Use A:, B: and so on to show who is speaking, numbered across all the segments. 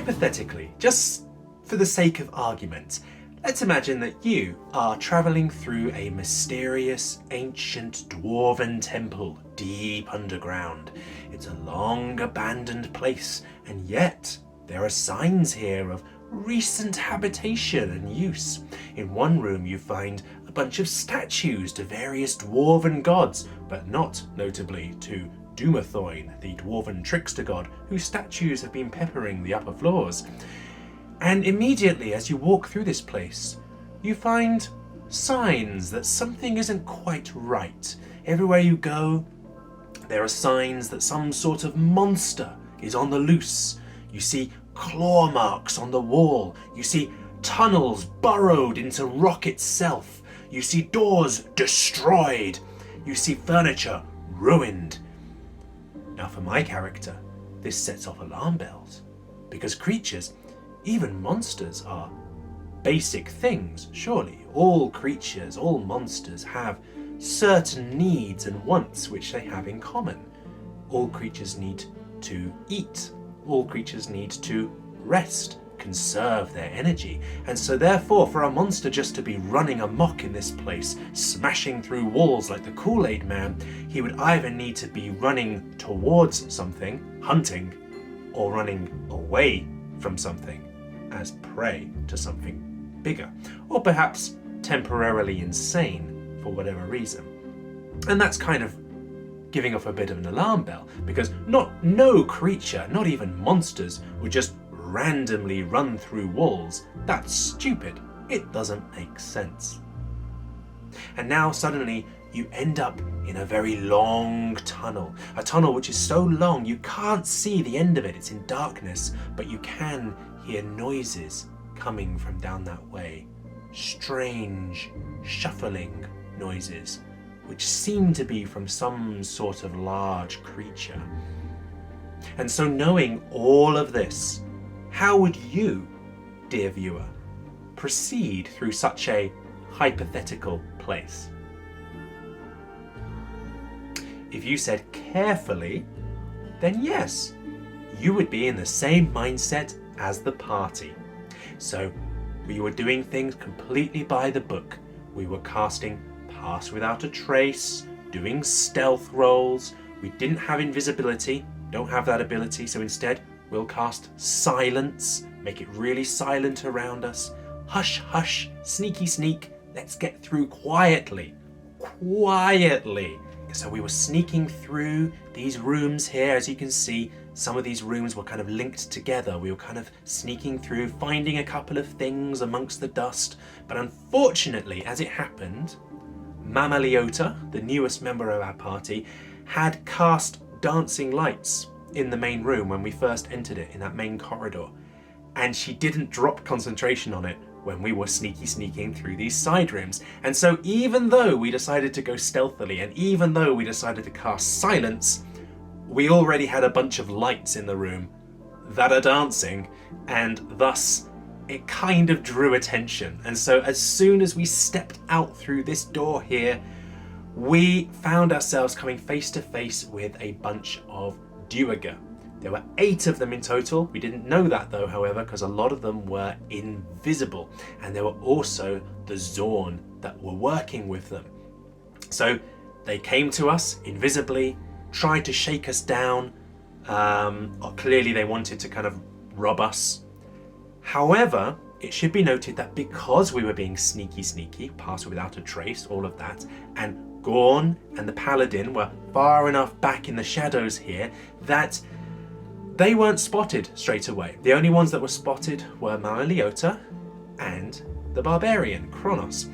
A: hypothetically, just for the sake of argument, let's imagine that you are travelling through a mysterious, ancient, dwarven temple deep underground. It's a long abandoned place, and yet there are signs here of recent habitation and use. In one room you find a bunch of statues to various dwarven gods, but not notably to Dumathoin, the dwarven trickster god, whose statues have been peppering the upper floors. And immediately as you walk through this place, you find signs that something isn't quite right. Everywhere you go, there are signs that some sort of monster is on the loose. You see claw marks on the wall. You see tunnels burrowed into rock itself. You see doors destroyed. You see furniture ruined. Now for my character, this sets off alarm bells, because creatures, even monsters, are basic things, surely. All creatures, all monsters have certain needs and wants which they have in common. All creatures need to eat. All creatures need to rest, conserve their energy. And so therefore, for a monster just to be running amok in this place, smashing through walls like the Kool-Aid Man, he would either need to be running towards something, hunting, or running away from something as prey to something bigger, or perhaps temporarily insane for whatever reason. And that's kind of giving off a bit of an alarm bell, because no creature, not even monsters, would just randomly run through walls. That's stupid. It doesn't make sense. And now suddenly you end up in a very long tunnel, a tunnel which is so long you can't see the end of it. It's in darkness, but you can hear noises coming from down that way. Strange, shuffling noises, which seem to be from some sort of large creature. And so knowing all of this, how would you, dear viewer, proceed through such a hypothetical place? If you said carefully, then yes, you would be in the same mindset as the party. So we were doing things completely by the book. We were casting Pass Without a Trace, doing stealth rolls. We didn't have invisibility, don't have that ability, so instead we'll cast silence, make it really silent around us. Hush, hush, sneaky sneak, let's get through quietly. Quietly. So we were sneaking through these rooms here. As you can see, some of these rooms were kind of linked together. We were kind of sneaking through, finding a couple of things amongst the dust. But unfortunately, as it happened, Mama Leota, the newest member of our party, had cast dancing lights in the main room when we first entered it, in that main corridor. And she didn't drop concentration on it when we were sneaking through these side rooms. And so even though we decided to go stealthily, and even though we decided to cast silence, we already had a bunch of lights in the room that are dancing, and thus it kind of drew attention. And so as soon as we stepped out through this door here, we found ourselves coming face to face with a bunch of Duergar. There were 8 of them in total. We didn't know that though, however, because a lot of them were invisible. And there were also the Zorn that were working with them. So they came to us invisibly, tried to shake us down. Clearly they wanted to kind of rob us. However, it should be noted that because we were being sneaky, Pass Without a Trace, all of that, and Gorn and the Paladin were far enough back in the shadows here that they weren't spotted straight away. The only ones that were spotted were Mama Leota and the Barbarian, Kronos.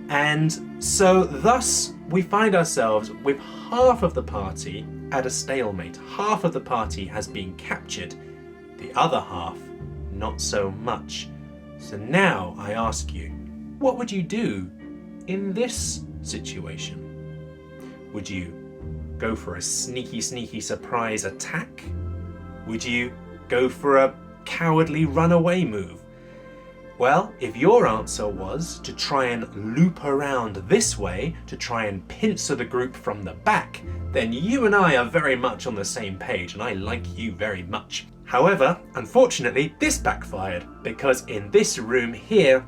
A: And so thus we find ourselves with half of the party at a stalemate. Half of the party has been captured, the other half not so much. So now I ask you, what would you do in this situation? Would you go for a sneaky surprise attack? Would you go for a cowardly runaway move? Well, if your answer was to try and loop around this way, to try and pincer the group from the back, then you and I are very much on the same page, and I like you very much. However, unfortunately, this backfired, because in this room here,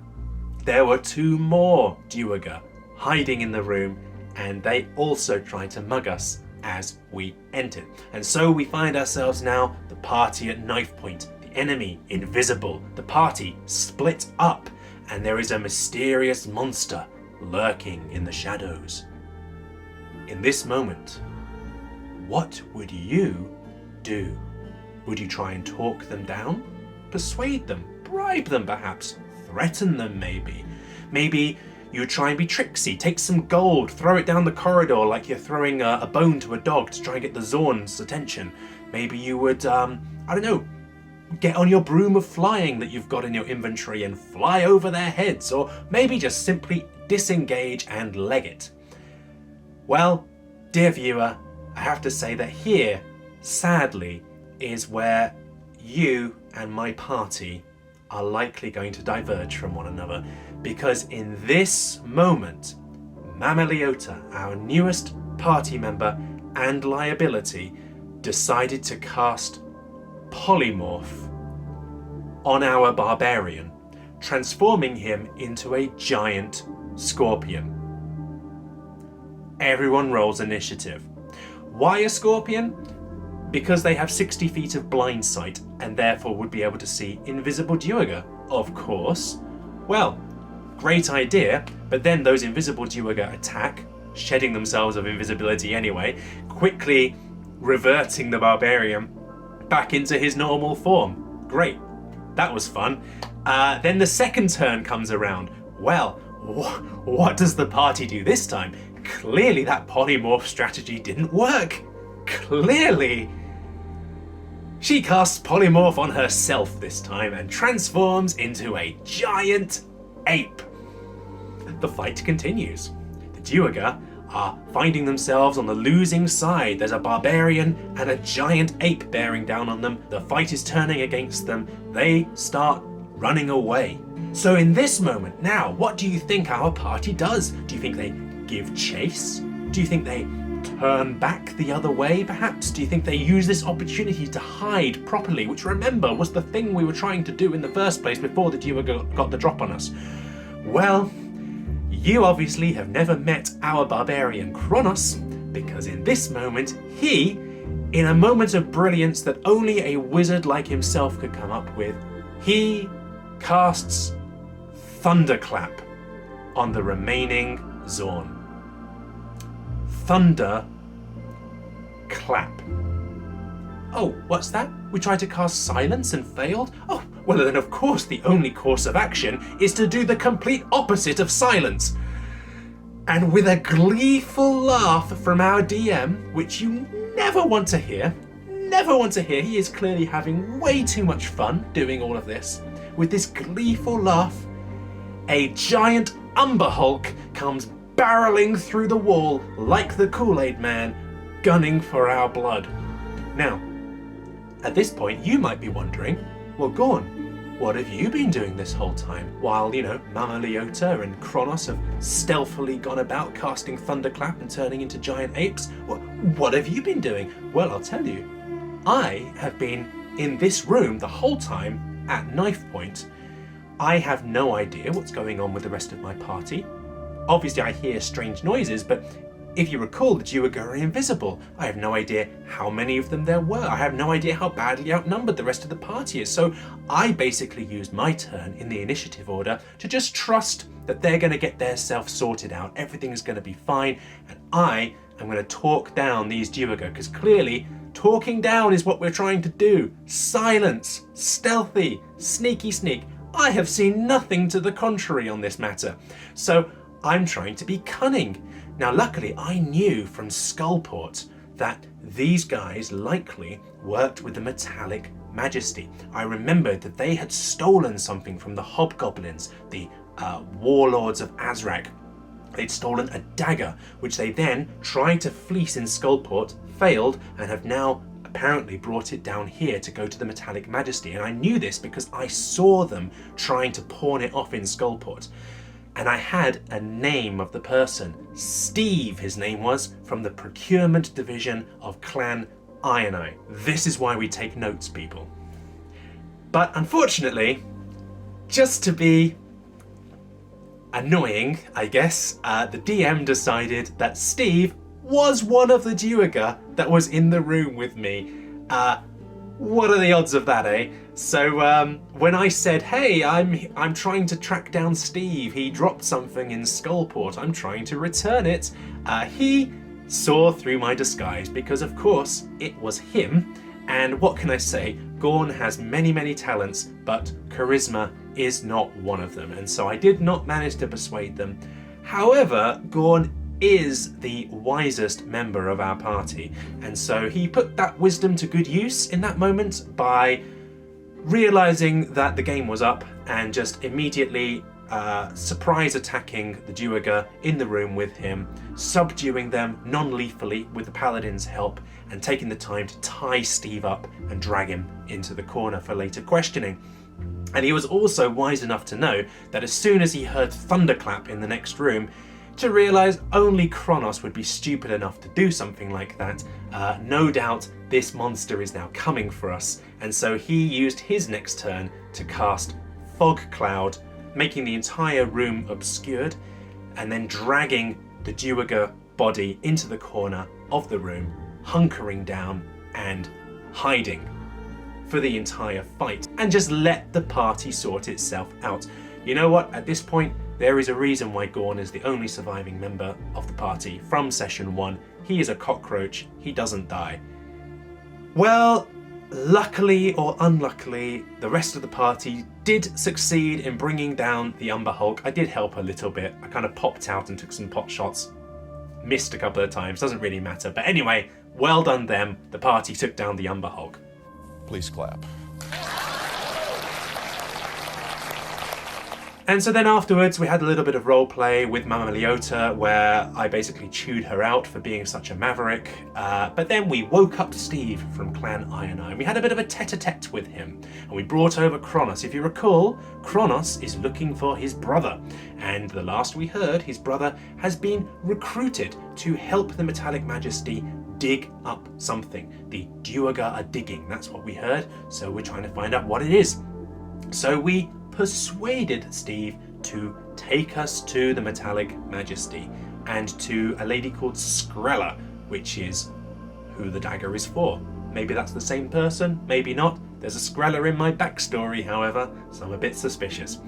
A: there were 2 more Duergar hiding in the room, and they also tried to mug us as we entered. And so we find ourselves now, the party at knife point, the enemy invisible, the party split up, and there is a mysterious monster lurking in the shadows. In this moment, what would you do? Would you try and talk them down? Persuade them? Bribe them perhaps? Threaten them maybe? Maybe you would try and be tricksy, take some gold, throw it down the corridor like you're throwing a bone to a dog to try and get the Zorn's attention. Maybe you would, I don't know, get on your broom of flying that you've got in your inventory and fly over their heads, or maybe just simply disengage and leg it. Well, dear viewer, I have to say that here, sadly, is where you and my party are likely going to diverge from one another, because in this moment, Mama Leota, our newest party member and liability, decided to cast Polymorph on our Barbarian, transforming him into a giant scorpion. Everyone rolls initiative. Why a scorpion? Because they have 60 feet of blind sight and therefore would be able to see invisible Duergar, of course. Well, great idea, but then those invisible Duergar attack, shedding themselves of invisibility anyway, quickly reverting the Barbarian back into his normal form. Great, that was fun. Then the second turn comes around. Well, what does the party do this time? Clearly that polymorph strategy didn't work. Clearly. She casts polymorph on herself this time and transforms into a giant ape. The fight continues. The Duergar are finding themselves on the losing side. There's a barbarian and a giant ape bearing down on them. The fight is turning against them. They start running away. So in this moment now, what do you think our party does? Do you think they give chase? Do you think they turn back the other way perhaps? Do you think they use this opportunity to hide properly, which remember was the thing we were trying to do in the first place before the Duergar got the drop on us? Well, you obviously have never met our barbarian Kronos, because in this moment, he, in a moment of brilliance that only a wizard like himself could come up with, he casts Thunderclap on the remaining Zorn. Thunder clap. Oh, what's that? We tried to cast silence and failed? Oh, well then of course the only course of action is to do the complete opposite of silence. And with a gleeful laugh from our DM, which you never want to hear, he is clearly having way too much fun doing all of this. With this gleeful laugh, a giant Umber Hulk comes barreling through the wall like the Kool-Aid Man, gunning for our blood. Now, at this point, you might be wondering, well, Gorn, what have you been doing this whole time? While, Mama Leota and Kronos have stealthily gone about casting Thunderclap and turning into giant apes. What have you been doing? Well, I'll tell you. I have been in this room the whole time at knife point. I have no idea what's going on with the rest of my party. Obviously, I hear strange noises, but if you recall, the Duergar are invisible. I have no idea how many of them there were. I have no idea how badly outnumbered the rest of the party is. So I basically used my turn in the initiative order to just trust that they're going to get their self sorted out. Everything's going to be fine. And I am going to talk down these Duergar, because clearly talking down is what we're trying to do. Silence, stealthy, sneaky sneak. I have seen nothing to the contrary on this matter. So I'm trying to be cunning. Now, luckily, I knew from Skullport that these guys likely worked with the Metallic Majesty. I remembered that they had stolen something from the Hobgoblins, the warlords of Azrak. They'd stolen a dagger, which they then tried to fleece in Skullport, failed, and have now apparently brought it down here to go to the Metallic Majesty. And I knew this because I saw them trying to pawn it off in Skullport. And I had a name of the person. Steve, his name was, from the procurement division of Clan Ironeye. This is why we take notes, people. But unfortunately, just to be annoying, I guess, the DM decided that Steve was one of the Duergar that was in the room with me. What are the odds of that, eh? So when I said, hey, I'm trying to track down Steve, he dropped something in Skullport, I'm trying to return it, he saw through my disguise, because of course it was him. And what can I say? Gorn has many, many talents, but charisma is not one of them. And so I did not manage to persuade them. However, Gorn is the wisest member of our party. And so he put that wisdom to good use in that moment by realizing that the game was up and just immediately surprise attacking the Duergar in the room with him, subduing them non-lethally with the Paladin's help, and taking the time to tie Steve up and drag him into the corner for later questioning. And he was also wise enough to know that as soon as he heard thunderclap in the next room, to realise only Kronos would be stupid enough to do something like that. No doubt this monster is now coming for us, and so he used his next turn to cast Fog Cloud, making the entire room obscured, and then dragging the Duergar body into the corner of the room, hunkering down and hiding for the entire fight, and just let the party sort itself out. You know what? At this point, there is a reason why Gorn is the only surviving member of the party from session 1. He is a cockroach. He doesn't die. Well, luckily or unluckily, the rest of the party did succeed in bringing down the Umber Hulk. I did help a little bit. I kind of popped out and took some pot shots. Missed a couple of times, doesn't really matter. But anyway, well done them. The party took down the Umber Hulk.
B: Please clap.
A: And so then afterwards we had a little bit of role play with Mama Leota, where I basically chewed her out for being such a maverick. But then we woke up Steve from Clan Ionai, and we had a bit of a tete-a-tete with him. And we brought over Kronos. If you recall, Kronos is looking for his brother. And the last we heard, his brother has been recruited to help the Metallic Majesty dig up something. The Duergar are digging, that's what we heard. So we're trying to find out what it is. So we persuaded Steve to take us to the Metallic Majesty and to a lady called Skrella, which is who the dagger is for. Maybe that's the same person, maybe not. There's a Skrella in my backstory, however, so I'm a bit suspicious.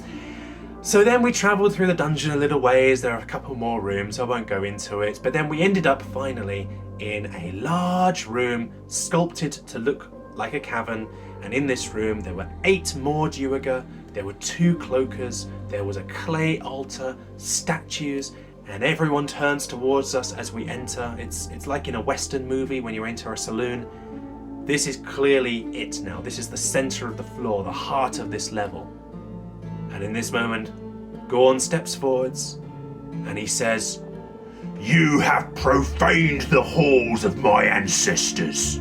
A: So then we travelled through the dungeon a little ways. There are a couple more rooms, I won't go into it, but then we ended up finally in a large room sculpted to look like a cavern, and in this room there were 8 more Duergar. There were 2 cloakers, there was a clay altar, statues, and everyone turns towards us as we enter. It's like in a Western movie when you enter a saloon. This is clearly it now. This is the center of the floor, the heart of this level. And in this moment, Gorn steps forwards and he says, "You have profaned the halls of my ancestors."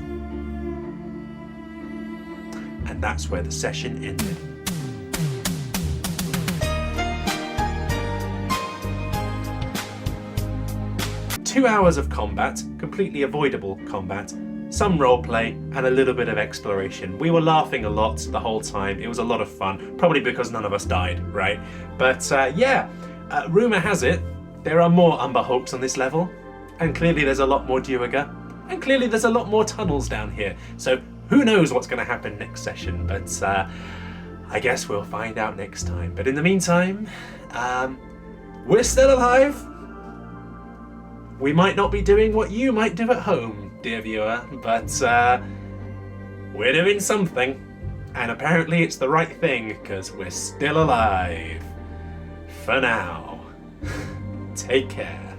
A: And that's where the session ended. 2 hours of combat, completely avoidable combat, some roleplay, and a little bit of exploration. We were laughing a lot the whole time. It was a lot of fun, probably because none of us died, right? But rumour has it, there are more Umber Hulks on this level, and clearly there's a lot more Duergar, and clearly there's a lot more tunnels down here. So who knows what's going to happen next session, but I guess we'll find out next time. But in the meantime, we're still alive. We might not be doing what you might do at home, dear viewer, but we're doing something. And apparently it's the right thing, because we're still alive. For now. Take care.